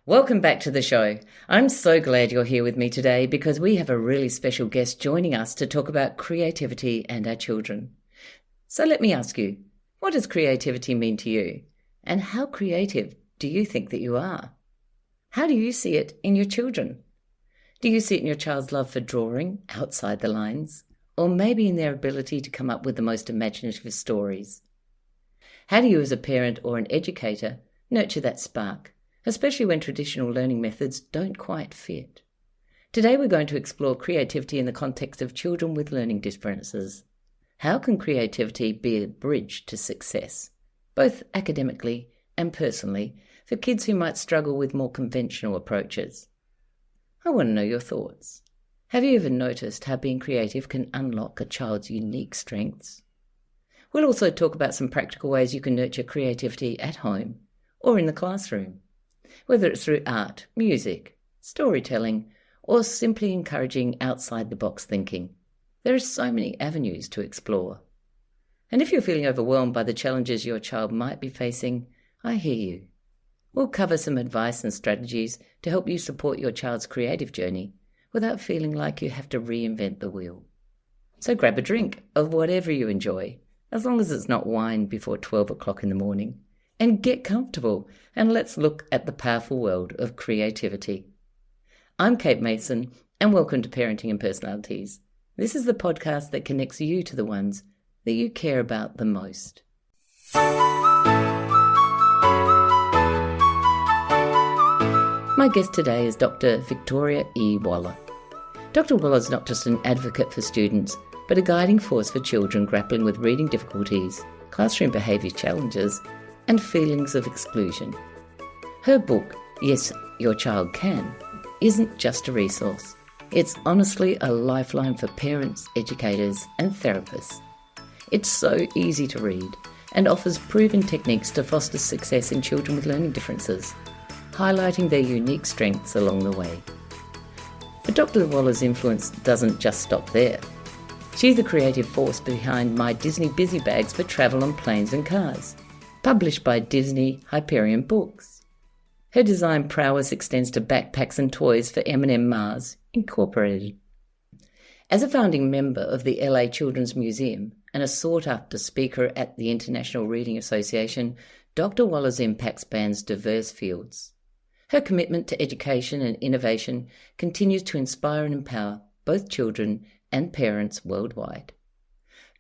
Welcome back to the show. I'm so glad you're here with me today because we have a really special guest joining us to talk about creativity and our children. So let me ask you, what does creativity mean to you? And how creative do you think that you are? How do you see it in your children? Do you see it in your child's love for drawing outside the lines? Or maybe in their ability to come up with the most imaginative stories? How do you as a parent or an educator nurture that spark, especially when traditional learning methods don't quite fit? Today we're going to explore creativity in the context of children with learning differences. How can creativity be a bridge to success, both academically and personally, for kids who might struggle with more conventional approaches? I want to know your thoughts. Have you ever noticed how being creative can unlock a child's unique strengths? We'll also talk about some practical ways you can nurture creativity at home or in the classroom, whether it's through art, music, storytelling, or simply encouraging outside-the-box thinking. There are so many avenues to explore. And if you're feeling overwhelmed by the challenges your child might be facing, I hear you. We'll cover some advice and strategies to help you support your child's creative journey without feeling like you have to reinvent the wheel. So grab a drink of whatever you enjoy, as long as it's not wine before 12 o'clock in the morning, and get comfortable, and let's look at the powerful world of creativity. I'm Kate Mason, and welcome to Parenting and Personalities. This is the podcast that connects you to the ones that you care about the most. My guest today is Dr. Victoria E. Waller. Dr. Waller is not just an advocate for students, but a guiding force for children grappling with reading difficulties, classroom behaviour challenges, and feelings of exclusion. Her book, Yes, Your Child Can, isn't just a resource. It's honestly a lifeline for parents, educators, and therapists. It's so easy to read and offers proven techniques to foster success in children with learning differences, highlighting their unique strengths along the way. But Dr. Waller's influence doesn't just stop there. She's the creative force behind My Disney Busy Bags for Travel on Planes and Cars, published by Disney Hyperion Books. Her design prowess extends to backpacks and toys for M&M Mars Incorporated. As a founding member of the LA Children's Museum and a sought-after speaker at the International Reading Association, Dr. Waller's impact spans diverse fields. Her commitment to education and innovation continues to inspire and empower both children and parents worldwide.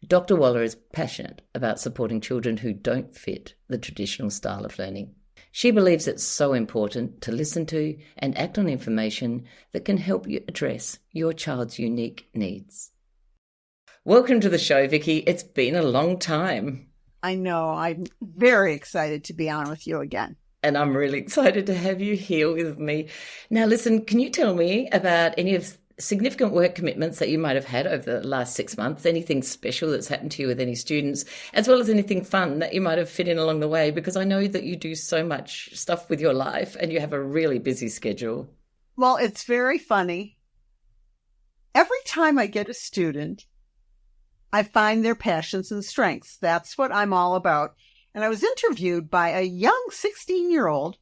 Dr. Waller is passionate about supporting children who don't fit the traditional style of learning. She believes it's so important to listen to and act on information that can help you address your child's unique needs. Welcome to the show, Vicky. It's been a long time. I know. I'm very excited to be on with you again. And I'm really excited to have you here with me. Now, listen, can you tell me about any of significant work commitments that you might have had over the last 6 months, anything special that's happened to you with any students, as well as anything fun that you might have fit in along the way? Because I know that you do so much stuff with your life and you have a really busy schedule. Well, it's very funny. Every time I get a student, I find their passions and strengths. That's what I'm all about. And I was interviewed by a young 16-year-old,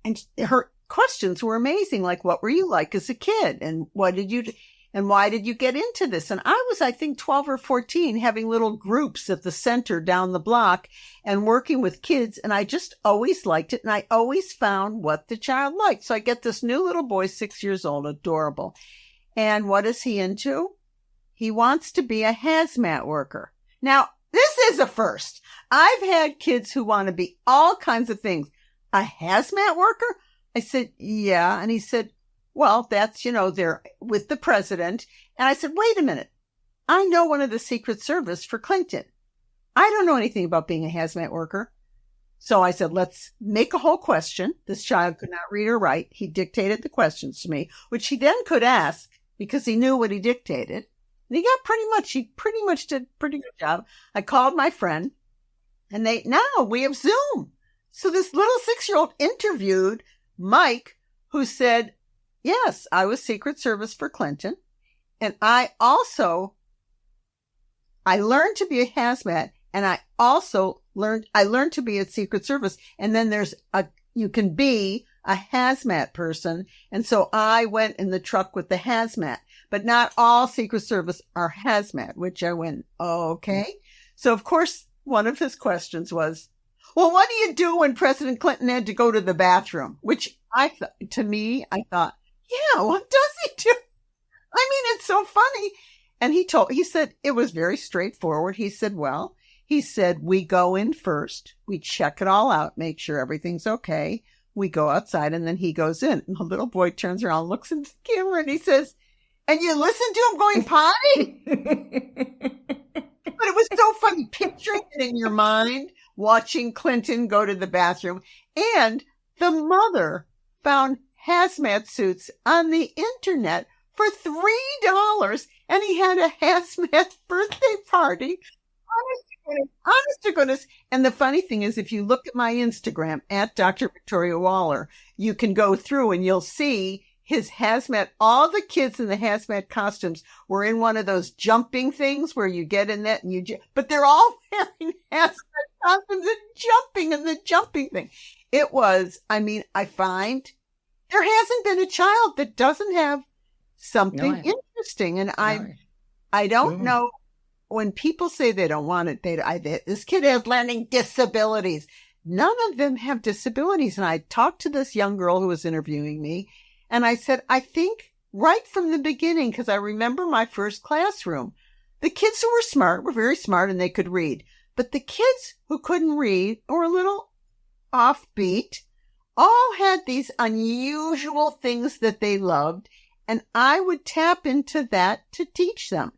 and her questions were amazing. Like, what were you like as a kid? And why did you get into this? And I was, I think, 12 or 14, having little groups at the center down the block and working with kids. And I just always liked it. And I always found what the child liked. So I get this new little boy, 6 years old, adorable. And what is he into? He wants to be a hazmat worker. Now, this is a first. I've had kids who want to be all kinds of things. A hazmat worker? I said, yeah. And he said, well, that's, they're with the president. And I said, wait a minute. I know one of the Secret Service for Clinton. I don't know anything about being a hazmat worker. So I said, let's make a whole question. This child could not read or write. He dictated the questions to me, which he then could ask because he knew what he dictated. And he pretty much did a pretty good job. I called my friend and now we have Zoom. So this little 6-year-old interviewed Mike, who said, yes, I was Secret Service for Clinton. And I learned to be a hazmat, and I learned to be a Secret Service. And then you can be a hazmat person. And so I went in the truck with the hazmat, but not all Secret Service are hazmat, which I went, okay. So of course, one of his questions was, well, what do you do when President Clinton had to go to the bathroom? Which I thought, yeah, what does he do? I mean, it's so funny. And he said, it was very straightforward. He said, we go in first. We check it all out, make sure everything's okay. We go outside and then he goes in. And the little boy turns around, looks into the camera and he says, and you listen to him going potty? But it was so funny picturing it in your mind, watching Clinton go to the bathroom. And the mother found hazmat suits on the internet for $3, and he had a hazmat birthday party. Honest to goodness. And the funny thing is, if you look at my Instagram at Dr. Victoria Waller, you can go through and you'll see his hazmat. All the kids in the hazmat costumes were in one of those jumping things where you get in that and but they're all wearing hazmat costumes and jumping in the jumping thing. It was, I find there hasn't been a child that doesn't have something interesting. And I don't know when people say they don't want it, this kid has learning disabilities. None of them have disabilities. And I talked to this young girl who was interviewing me and I said, I think right from the beginning, because I remember my first classroom, the kids who were smart were very smart and they could read, but the kids who couldn't read or a little offbeat all had these unusual things that they loved. And I would tap into that to teach them.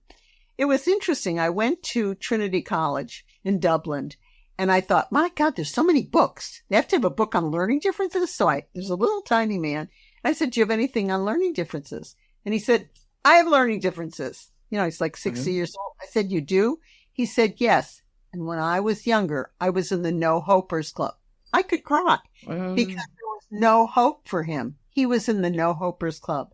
It was interesting. I went to Trinity College in Dublin and I thought, my God, there's so many books. They have to have a book on learning differences. So there's a little tiny man. I said, do you have anything on learning differences? And he said, I have learning differences. He's like 60 years old. I said, you do? He said, yes. And when I was younger, I was in the No Hopers Club. I could cry because there was no hope for him. He was in the No Hopers Club.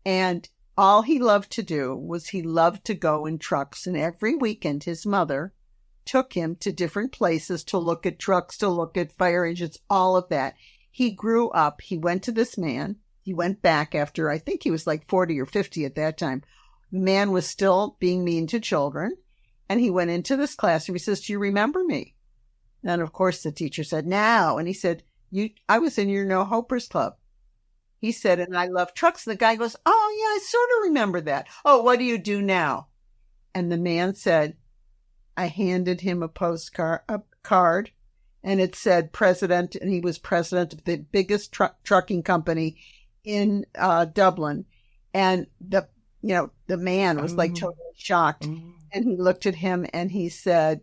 And all he loved to do was he loved to go in trucks. And every weekend, his mother took him to different places to look at trucks, to look at fire engines, all of that. He grew up. He went to this man. He went back after, I think he was like 40 or 50 at that time. The man was still being mean to children. And he went into this classroom. He says, do you remember me? And of course, the teacher said, no. And he said, I was in your No Hopers Club. He said, and I love trucks. And the guy goes, oh, yeah, I sort of remember that. Oh, what do you do now? And the man said, I handed him a card, and it said president, and he was president of the biggest trucking company in Dublin. And the man was like totally shocked. And he looked at him and he said,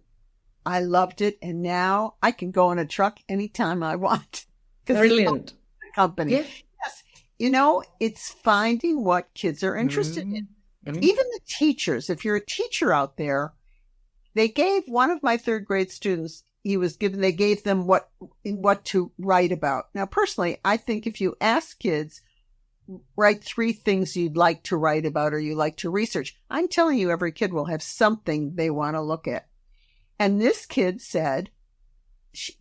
I loved it. And now I can go in a truck anytime I want. Brilliant. The company. Yeah. Yes. It's finding what kids are interested in. Even the teachers, if you're a teacher out there, they gave one of my third grade students, they gave them what to write about. Now, personally, I think if you ask kids, write 3 things you'd like to write about or you like to research, I'm telling you, every kid will have something they want to look at. And this kid said,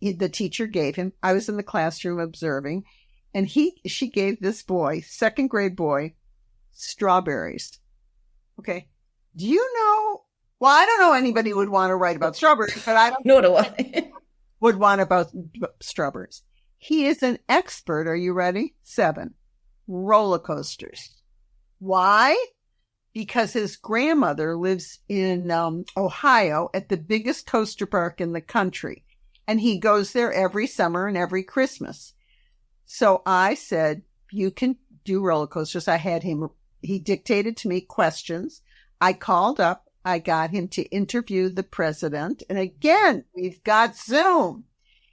the teacher gave him, I was in the classroom observing, and she gave this boy, 2nd grade boy, strawberries. Okay. Do you know? Well, I don't know anybody who would want to write about strawberries, but I don't know what I would want about strawberries. He is an expert. Are you ready? 7. Roller coasters. Why? Because his grandmother lives in Ohio at the biggest coaster park in the country. And he goes there every summer and every Christmas. So I said, you can do roller coasters. He dictated to me questions. I called up. I got him to interview the president. And again, we've got Zoom.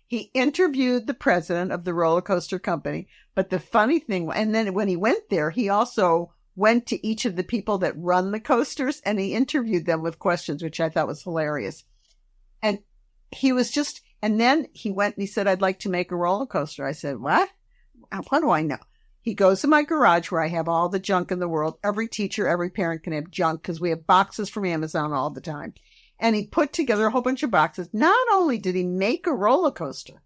He interviewed the president of the roller coaster company. But the funny thing, and then when he went there, he also went to each of the people that run the coasters and he interviewed them with questions, which I thought was hilarious. And and then he went and he said, I'd like to make a roller coaster. I said, what? What do I know? He goes to my garage where I have all the junk in the world. Every teacher, every parent can have junk because we have boxes from Amazon all the time. And he put together a whole bunch of boxes. Not only did he make a roller coaster,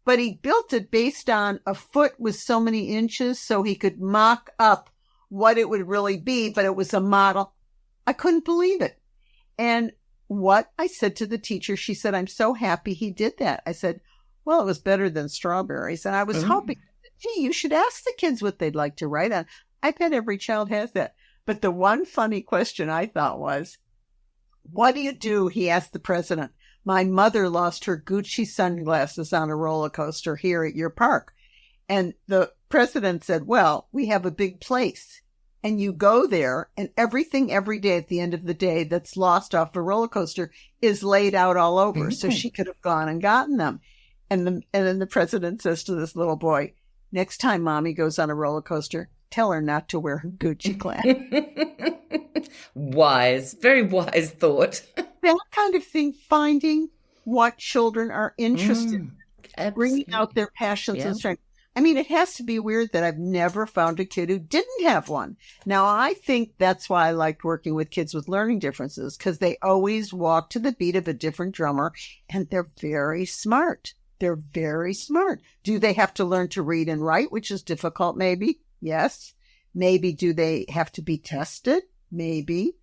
but he built it based on a foot with so many inches so he could mock up what it would really be, but it was a model. I couldn't believe it. And what I said to the teacher, she said, I'm so happy he did that. I said, well, it was better than strawberries. And I was hoping, gee, you should ask the kids what they'd like to write on. I bet every child has that. But the one funny question I thought was, what do you do? He asked the president. My mother lost her Gucci sunglasses on a roller coaster here at your park. And the president said, well, we have a big place. And you go there, and everything every day at the end of the day that's lost off a roller coaster is laid out all over. So she could have gone and gotten them. And then the president says to this little boy, next time mommy goes on a roller coaster, tell her not to wear her Gucci glasses. Wise, very wise thought. That kind of thing, finding what children are interested in, bringing out their passions and strengths. I mean, it has to be weird that I've never found a kid who didn't have one. Now, I think that's why I liked working with kids with learning differences, because they always walk to the beat of a different drummer, and they're very smart. They're very smart. Do they have to learn to read and write, which is difficult? Maybe. Yes. Maybe do they have to be tested? Maybe.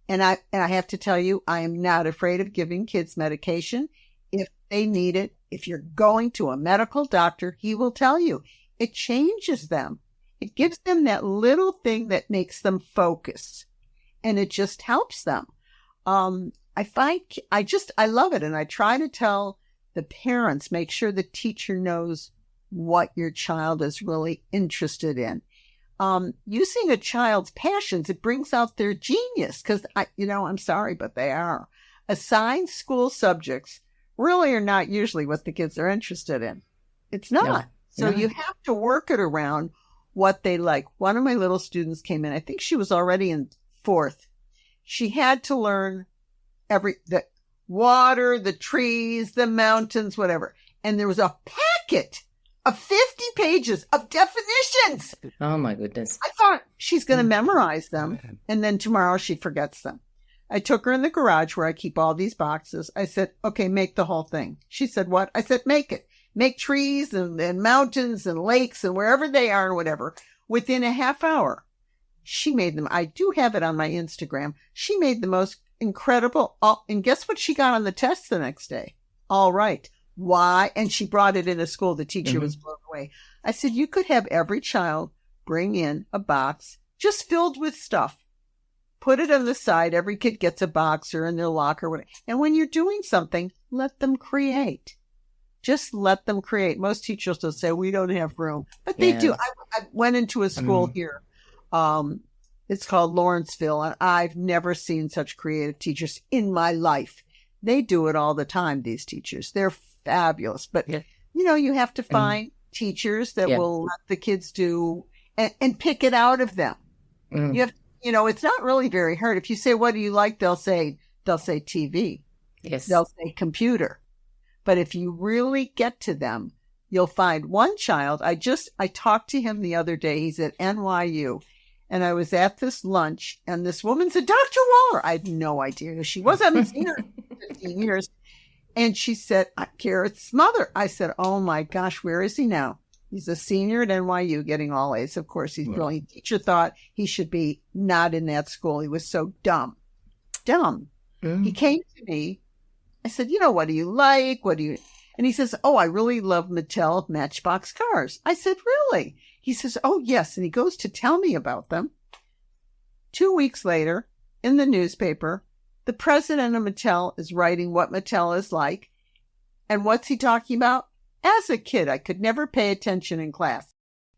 And I have to tell you, I am not afraid of giving kids medication if they need it. If you're going to a medical doctor, he will tell you. It changes them. It gives them that little thing that makes them focus. And it just helps them. I love it. And I try to tell the parents, make sure the teacher knows what your child is really interested in. Using a child's passions, it brings out their genius. Because, I'm sorry, but they are. Assigned school subjects really are not usually what the kids are interested in. It's not. No. So you have to work it around what they like. One of my little students came in. I think she was already in 4th. She had to learn the water, the trees, the mountains, whatever. And there was a packet of 50 pages of definitions. Oh, my goodness. I thought she's going to memorize them, and then tomorrow she forgets them. I took her in the garage where I keep all these boxes. I said, okay, make the whole thing. She said, what? I said, make it. Make trees and mountains and lakes and wherever they are and whatever. Within a half hour, she made them. I do have it on my Instagram. She made the most incredible. And guess what she got on the test the next day? All right. Why? And she brought it into school. The teacher was blown away. I said, you could have every child bring in a box just filled with stuff. Put it on the side. Every kid gets a box or in their locker. Whatever. And when you're doing something, let them create. Just let them create. Most teachers will say, we don't have room. But they do. I went into a school here. It's called Lawrenceville. And I've never seen such creative teachers in my life. They do it all the time, these teachers. They're fabulous. But, you have to find teachers that will let the kids do and pick it out of them. You have it's not really very hard. If you say, what do you like? They'll say TV. Yes. They'll say computer. But if you really get to them, you'll find one child. I talked to him the other day. He's at NYU. And I was at this lunch, and this woman said, Dr. Waller. I had no idea who she was. I haven't seen her in 15 years. And she said, Garrett's mother. I said, oh my gosh, where is he now? He's a senior at NYU getting all A's. Of course, he's brilliant. Teacher thought he should be not in that school. He was so dumb. He came to me. I said, what do you like? And he says, oh, I really love Mattel Matchbox cars. I said, really? He says, oh, yes. And he goes to tell me about them. 2 weeks later, in the newspaper, the president of Mattel is writing what Mattel is like. And what's he talking about? As a kid, I could never pay attention in class.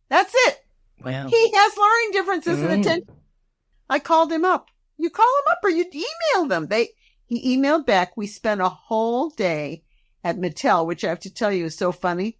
That's it. Wow. He has learning differences in attention. I called him up. You call him up or you email them. He emailed back. We spent a whole day at Mattel, which I have to tell you is so funny.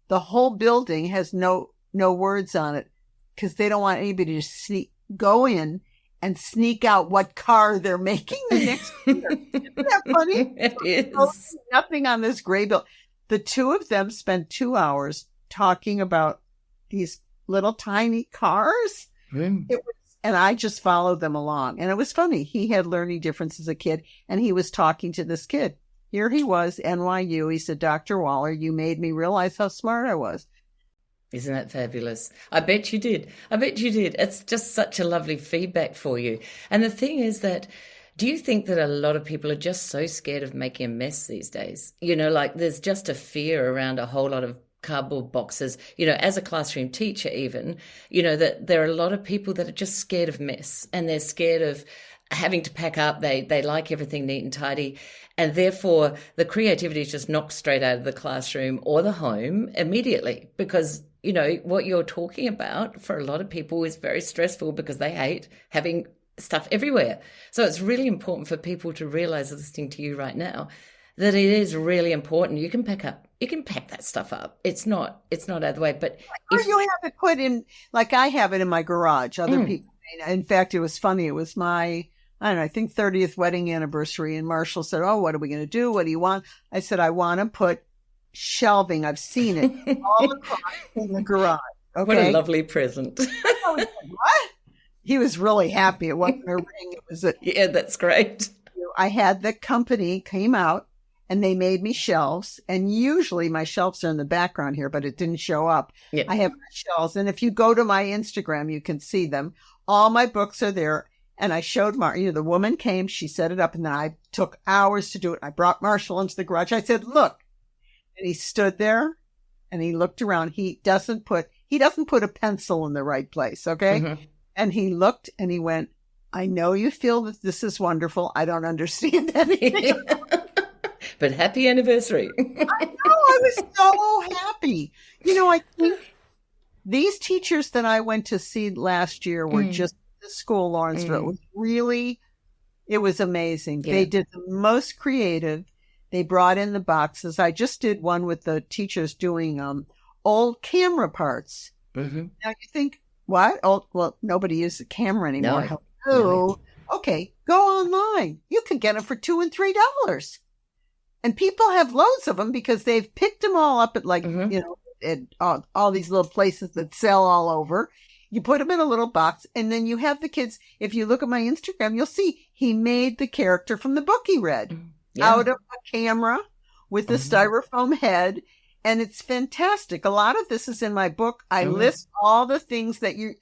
The whole building has no words on it because they don't want anybody to go in and sneak out what car they're making the next year. Isn't that funny? It is. Nothing on this gray building. The two of them spent 2 hours talking about these little tiny cars. And I just followed them along. And it was funny. He had learning differences as a kid, and he was talking to this kid. here he was, NYU. He said, Dr. Waller, you made me realize how smart I was. Isn't that fabulous? I bet you did. I bet you did. It's just such a lovely feedback for you. And the thing is that, do you think that a lot of people are just so scared of making a mess these days? Like there's just a fear around a whole lot of cardboard boxes, as a classroom teacher even, that there are a lot of people that are just scared of mess, and they're scared of having to pack up. They like everything neat and tidy. And therefore, the creativity is just knocked straight out of the classroom or the home immediately, because, what you're talking about for a lot of people is very stressful because they hate having stuff everywhere. So it's really important for people to realize, listening to you right now, that it is really important. You can pack that stuff up. It's not out of the way. But or you have it put in, like I have it in my garage. Other people, in fact, it was funny. It was my, I don't know, I think 30th wedding anniversary. And Marshall said, oh, what are we going to do? What do you want? I said, I want to put shelving. I've seen it all across in the garage. Okay. What a lovely present. What? He was really happy. It wasn't a ring. It was yeah, that's great. I had the company came out and they made me shelves. And usually my shelves are in the background here, but it didn't show up. Yeah. I have shelves. And if you go to my Instagram, you can see them. All my books are there. And I showed the woman came, she set it up, and then I took hours to do it. I brought Marshall into the garage. I said, look. And he stood there and he looked around. He doesn't put a pencil in the right place. Okay. Mm-hmm. And he looked and he went, I know you feel that this is wonderful. I don't understand anything. But happy anniversary. I know. I was so happy. I think these teachers that I went to see last year were just at the school, Lawrenceville. It was amazing. Yeah. They did the most creative. They brought in the boxes. I just did one with the teachers doing old camera parts. Mm-hmm. Now you think, what? Oh, well, nobody uses a camera anymore. No. Okay, go online. You can get them for $2 and $3. And people have loads of them because they've picked them all up at at all these little places that sell all over. You put them in a little box, and then you have the kids. If you look at my Instagram, you'll see he made the character from the book he read out of a camera with a styrofoam head. And it's fantastic. A lot of this is in my book. I list all the things that you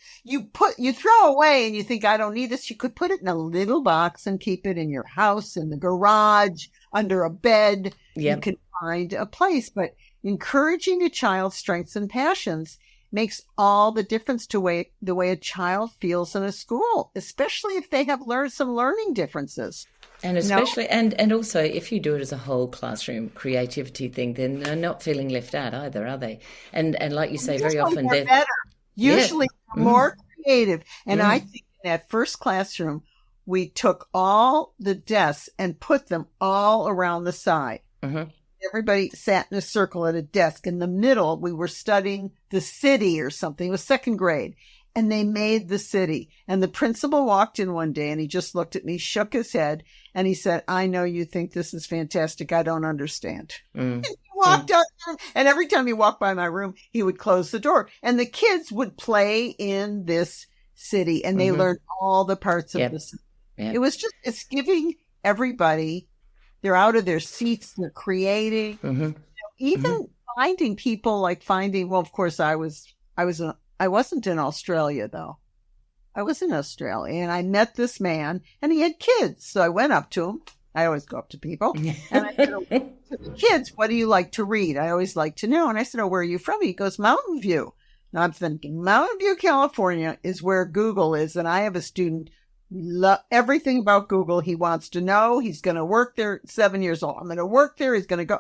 throw away and you think, I don't need this. You could put it in a little box and keep it in your house, in the garage, under a bed. Yep. You can find a place. But encouraging a child's strengths and passions makes all the difference to the way a child feels in a school, especially if they have some learning differences. And especially, and also, if you do it as a whole classroom creativity thing, then they're not feeling left out either, are they? And like you say, very often they're better. Usually they're more creative. And I think in that first classroom, we took all the desks and put them all around the side. Mm-hmm. Everybody sat in a circle at a desk. In the middle, we were studying the city or something. It was second grade. And they made the city. And the principal walked in one day and he just looked at me, shook his head, and he said, I know you think this is fantastic. I don't understand. And he walked out, and every time he walked by my room, he would close the door. And the kids would play in this city, and they learned all the parts of the city. Yep. It was just, it's giving everybody, they're out of their seats, they're creating. Even finding people well, of course, I wasn't in Australia, though. I was in Australia, and I met this man, and he had kids. So I went up to him. I always go up to people. And I said, to the kids, what do you like to read? I always like to know. And I said, where are you from? He goes, Mountain View. Now I'm thinking, Mountain View, California is where Google is. And I have a student, everything about Google he wants to know. He's going to work there, 7 years old. I'm going to work there. He's going to go.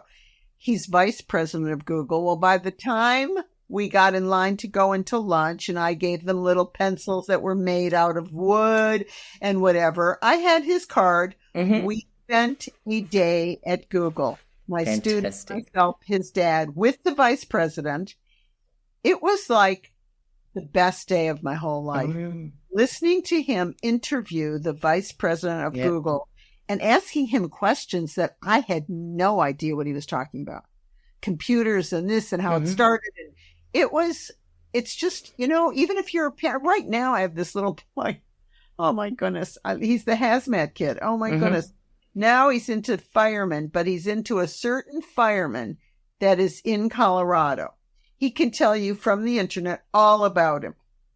He's vice president of Google. Well, by the time we got in line to go into lunch, and I gave them little pencils that were made out of wood and whatever, I had his card. We spent a day at Google. My student, myself, his dad, with the vice president. It was like the best day of my whole life. Listening to him interview the vice president of Google and asking him questions that I had no idea what he was talking about. Computers and this and how it started. And it's just, even if you're a parent, right now I have this little boy. Oh my goodness. He's the hazmat kid. Oh my goodness. Now he's into firemen, but he's into a certain fireman that is in Colorado. He can tell you from the internet all about him.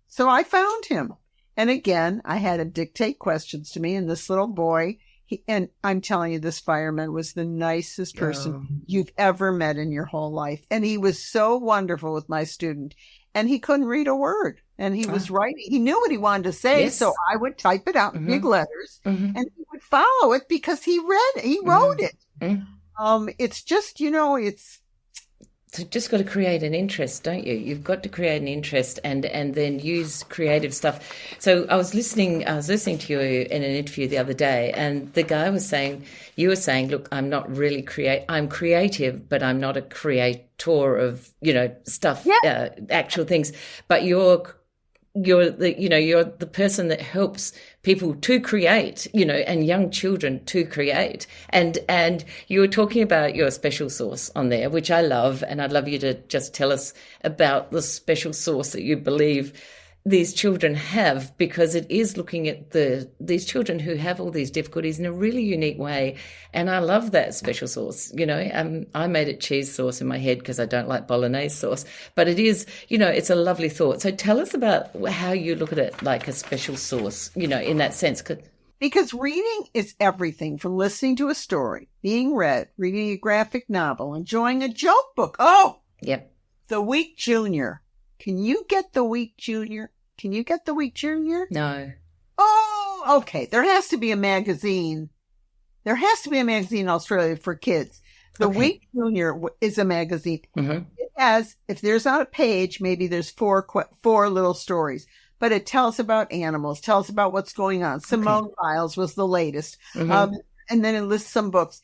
So I found him. And again, I had him dictate questions to me, and this little boy, and I'm telling you, this fireman was the nicest person you've ever met in your whole life. And he was so wonderful with my student. And he couldn't read a word. And he was writing. He knew what he wanted to say. Yes. So I would type it out in big letters. And he would follow it because he wrote it. It's just, it's... So you've just got to create an interest, don't you? You've got to create an interest and then use creative stuff. So I was listening to you in an interview the other day, and the guy was saying, you were saying, look, I'm not really I'm creative, but I'm not a creator of, stuff, actual things. But you're the person that helps people to create, and young children to create. And you were talking about your special sauce on there, which I love. And I'd love you to just tell us about the special sauce that you believe these children have, because it is looking at these children who have all these difficulties in a really unique way. And I love that special sauce. I made it cheese sauce in my head because I don't like bolognese sauce, but it is, it's a lovely thought. So tell us about how you look at it like a special sauce, in that sense. Because reading is everything from listening to a story, being read, reading a graphic novel, enjoying a joke book. Oh, yep. The Week Junior. Can you get the Week Junior? Can you get the Week Junior? No. Oh, okay. There has to be a magazine. There has to be a magazine in Australia for kids. The Week Junior is a magazine. It has, if there's on a page, maybe there's four little stories, but it tells about animals, tells about what's going on. Simone Biles was the latest. And then it lists some books.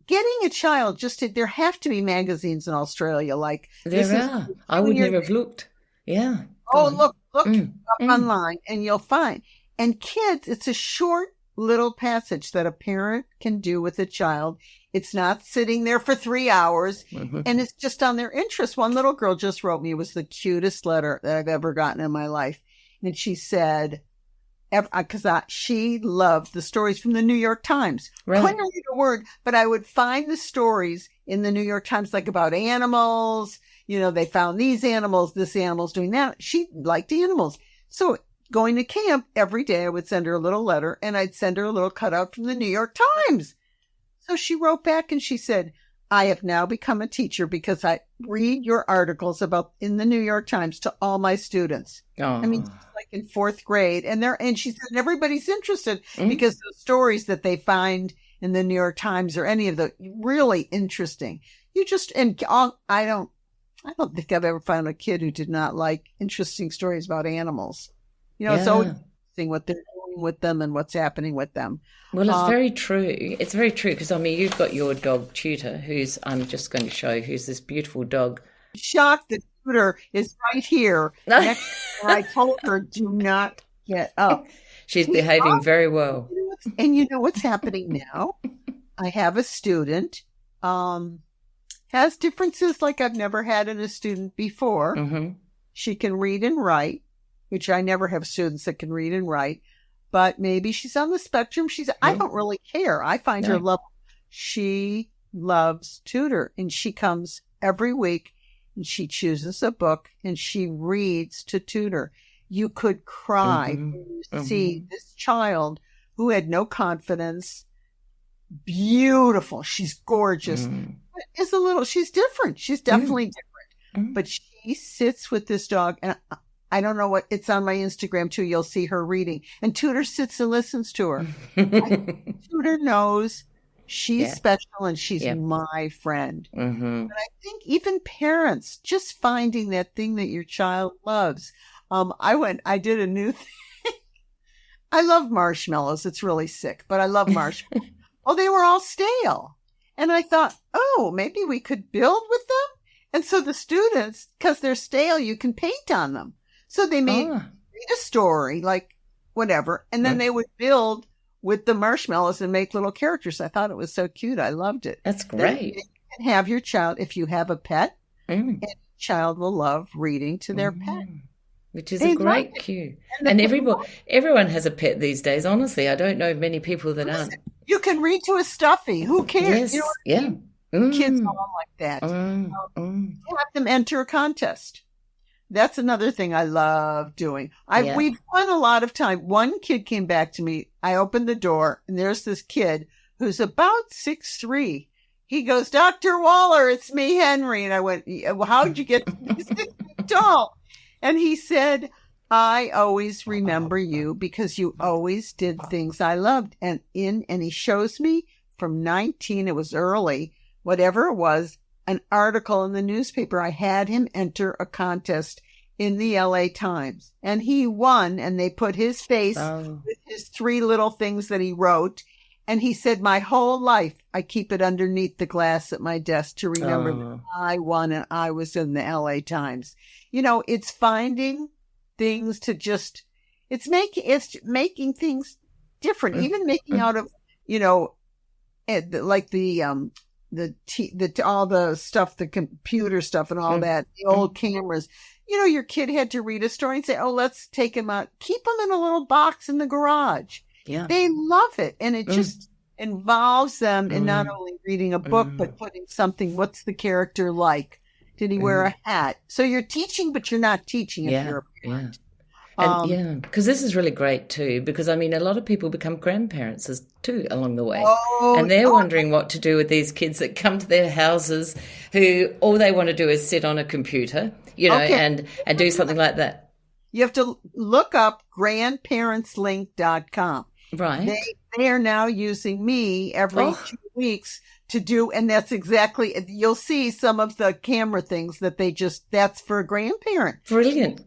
Getting a child, there have to be magazines in Australia. Like there are. I would never have looked. Yeah. Look up online and you'll find. And kids, it's a short little passage that a parent can do with a child. It's not sitting there for 3 hours and it's just on their interest. One little girl just wrote me, it was the cutest letter that I've ever gotten in my life. And she said, because she loved the stories from the New York Times. Right. Couldn't read a word, but I would find the stories in the New York Times, like about animals. They found these animals, this animal's doing that. She liked animals. So going to camp every day, I would send her a little letter and I'd send her a little cutout from the New York Times. So she wrote back and she said, I have now become a teacher because I read your articles in the New York Times to all my students. I mean, like in 4th grade. And she said, everybody's interested because the stories that they find in the New York Times or any of the really interesting. I don't think I've ever found a kid who did not like interesting stories about animals. It's always interesting what they're doing with them and what's happening with them. Well, it's very true. It's very true because, you've got your dog, Tutor, I'm just going to show you, who's this beautiful dog. Shocked that Tutor is right here. Next, I told her, do not get up. She's behaving very well. And you know what's happening now? I have a student, has differences like I've never had in a student before. She can read and write, which I never have students that can read and write, but maybe she's on the spectrum. I don't really care. I find her lovely. She loves Tutor, and she comes every week and she chooses a book and she reads to Tutor. You could cry when you see this child who had no confidence. Beautiful. She's gorgeous. She's different. She's definitely different. But she sits with this dog, and I don't know it's on my Instagram too. You'll see her reading, and Tutor sits and listens to her. Tutor knows she's special and she's my friend. But I think even parents, just finding that thing that your child loves. I did a new thing. I love marshmallows. It's really sick, but I love marshmallows. They were all stale. And I thought, maybe we could build with them. And so the students, because they're stale, you can paint on them. So they made a story, like whatever. And then they would build with the marshmallows and make little characters. I thought it was so cute. I loved it. That's great. You can have your child, if you have a pet, any child will love reading to their pet. Which is a great cue. And everyone has a pet these days, honestly. I don't know many people that aren't. You can read to a stuffy. Who cares? Yes, You know what I yeah. mean? Mm, Kids are all like that. Have them enter a contest. That's another thing I love doing. Yeah. We've spent a lot of time. One kid came back to me. I opened the door, and there's this kid who's about 6'3". He goes, Dr. Waller, it's me, Henry. And I went, well, how'd you get to be 6 feet tall? And he said, I always remember you because you always did things I loved. And he shows me from 19, it was early, whatever it was, an article in the newspaper. I had him enter a contest in the LA Times, and he won, and they put his face with his 3 little things that he wrote. And he said, my whole life, I keep it underneath the glass at my desk to remember that I won and I was in the LA Times. You know, it's finding things to just, it's making things different, even making out of, you know, like all the stuff, the computer stuff and all that, the old cameras. You know, your kid had to read a story and say, oh, let's take him out, keep him in a little box in the garage. Yeah. They love it. And it just involves them in not only reading a book, but putting something, what's the character like? Did he wear a hat? So you're teaching, but you're not teaching if you're a parent. And because this is really great too, because I mean, a lot of people become grandparents too along the way. And they're wondering what to do with these kids that come to their houses who all they want to do is sit on a computer, you know, and do something like that. You have to look up grandparentslink.com. Right. They are now using me every 2 weeks to do, and that's exactly, you'll see some of the camera things that that's for a grandparent. Brilliant.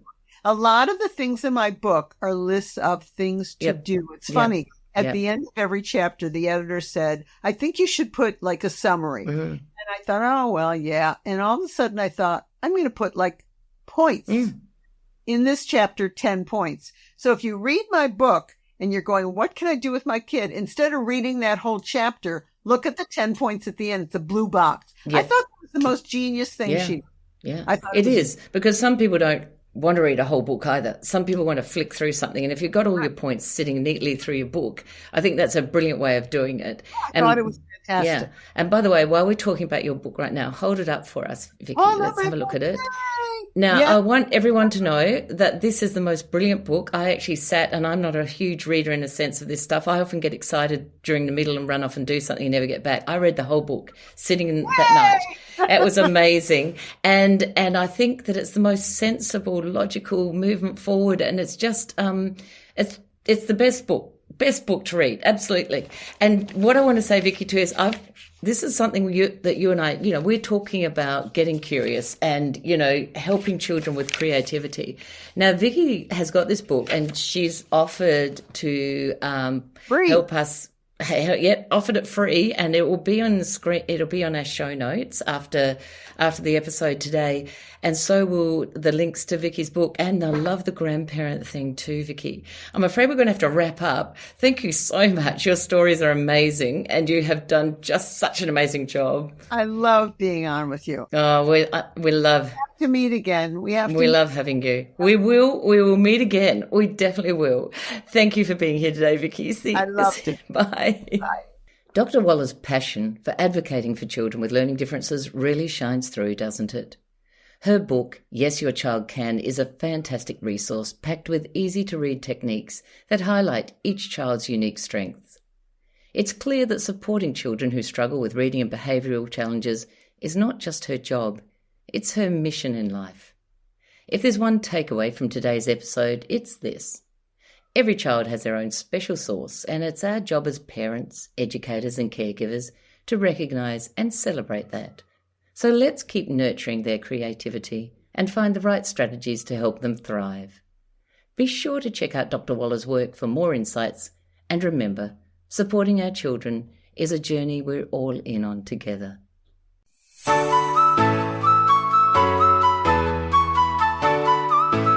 A lot of the things in my book are lists of things to do. It's funny. At the end of every chapter, the editor said, I think you should put like a summary. And I thought, oh, well, yeah. And all of a sudden I thought, I'm going to put like points. In this chapter, 10 points. So if you read my book and you're going, what can I do with my kid? Instead of reading that whole chapter, look at the 10 points at the end. It's a blue box. I thought that was the most genius thing she did. Yeah, I thought it is, because some people don't want to read a whole book either. Some people want to flick through something. And if you've got all your points sitting neatly through your book, I think that's a brilliant way of doing it. I thought it was fantastic. Yeah. And by the way, while we're talking about your book right now, hold it up for us, Vicky. Let's have a look at it. Now, I want everyone to know that this is the most brilliant book. I actually sat, and I'm not a huge reader in a sense of this stuff. I often get excited during the middle and run off and do something and never get back. I read the whole book sitting in that night. It was amazing. And I think that it's the most sensible, logical movement forward. And it's just, it's the best book to read. Absolutely. And what I want to say, Vicky, too, is this is something that you and I, you know, we're talking about getting curious and, you know, helping children with creativity. Now, Vicky has got this book and she's offered to help us. Offered it free, and it will be on the screen. It'll be on our show notes after the episode today, and so will the links to Vicky's book. And I love the grandparent thing too, Vicky. I'm afraid we're going to have to wrap up. Thank you so much. Your stories are amazing, and you have done just such an amazing job. I love being on with you. Oh, we love to meet again. We love having you. We will meet again. We definitely will. Thank you for being here today, Vicky. I loved it. Bye. Bye. Dr. Waller's passion for advocating for children with learning differences really shines through, doesn't it? Her book, Yes, Your Child Can, is a fantastic resource packed with easy-to-read techniques that highlight each child's unique strengths. It's clear that supporting children who struggle with reading and behavioural challenges is not just her job, it's her mission in life. If there's one takeaway from today's episode, it's this. Every child has their own special sauce, and it's our job as parents, educators and caregivers to recognise and celebrate that. So let's keep nurturing their creativity and find the right strategies to help them thrive. Be sure to check out Dr. Waller's work for more insights, and remember, supporting our children is a journey we're all in on together.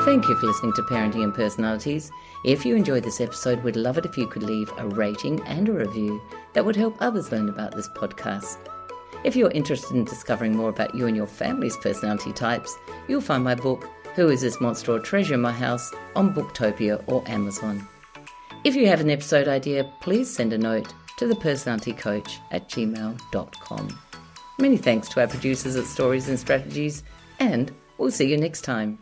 Thank you for listening to Parenting and Personalities. If you enjoyed this episode, we'd love it if you could leave a rating and a review. That would help others learn about this podcast. If you're interested in discovering more about you and your family's personality types, you'll find my book, Who Is This Monster or Treasure in My House, on Booktopia or Amazon. If you have an episode idea, please send a note to thepersonalitycoach@gmail.com. Many thanks to our producers at Stories and Strategies, and we'll see you next time.